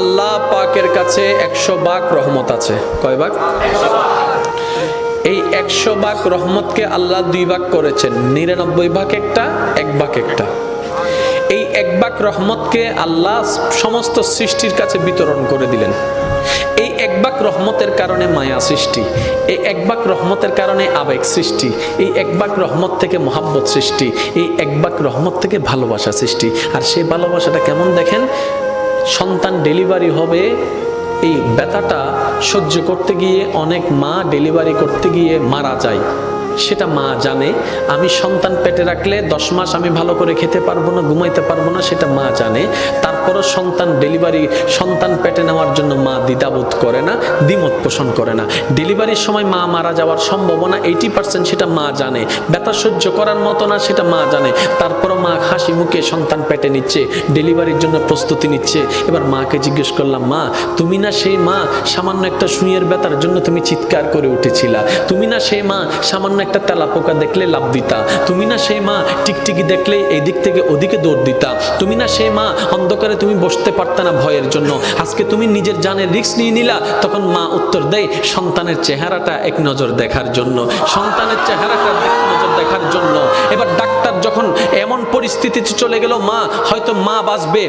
আল্লাহ পাকের কাছে 100 ভাগ রহমত আছে। কয় ভাগ? এই 100 ভাগ রহমতকে আল্লাহ 2 ভাগ করেছেন, 99 ভাগ একটা, 1 ভাগ একটা। এই 1 ভাগ রহমতকে আল্লাহ সমস্ত সৃষ্টির কাছে বিতরণ করে দিলেন। এই 1 ভাগ রহমতের কারণে মায়া সৃষ্টি, এই 1 ভাগ রহমতের কারণে আবেগ সৃষ্টি, এই 1 ভাগ রহমত থেকে মহাব্বত সৃষ্টি, এই 1 ভাগ রহমত থেকে ভালোবাসা সৃষ্টি। আর সেই ভালোবাসাটা কেমন দেখেন, সন্তান ডেলিভারি হবে, এই ব্যথাটা সহ্য করতে গিয়ে অনেক মা ডেলিভারি করতে গিয়ে মারা যায়। সেটা মা জানে। আমি সন্তান পেটে রাখলে 10 মাস আমি ভালো করে খেতে পারবো না, ঘুমাইতে পারবো না, সেটা মা জানে। তারপরও সন্তান পেটে নেওয়ার জন্য মা দ্বিধাবোধ করে না, দ্বিমত পোষণ করে না। ডেলিভারির সময় মা মারা যাওয়ার সম্ভাবনা 80%, সেটা মা জানে। ব্যথা সহ্য করার মতো না, সেটা মা জানে। তারপরও মা হাসি মুখে সন্তান পেটে নিচ্ছে, ডেলিভারির জন্য প্রস্তুতি নিচ্ছে। এবার মাকে জিজ্ঞেস করলাম, মা তুমি না সেই মা সামান্য একটা সুইয়ের ব্যথার জন্য তুমি চিৎকার করে উঠেছিলা? তুমি না সেই মা সামান্য একটা তেলাপোকা দেখলে লাভ দিতা? তুমি না সেই মা টিকটিকি দেখলে এই দিক থেকে ওদিকে দৌড় দিতা? তুমি না সেই মা অন্ধকারে তুমি বসতে পারতা না ভয়ের জন্য? আজকে তুমি নিজের জানের রিস্ক নিয়ে নিলা। তখন মা উত্তর দেয়, সন্তানের চেহারাটা এক নজর দেখার জন্য, সন্তানের চেহারাটা এক নজর দেখার জন্য। এবার ডাক্তার যখন এমন পরিস্থিতিতে চলে গেল, মা হয়তো মা বাঁচবে,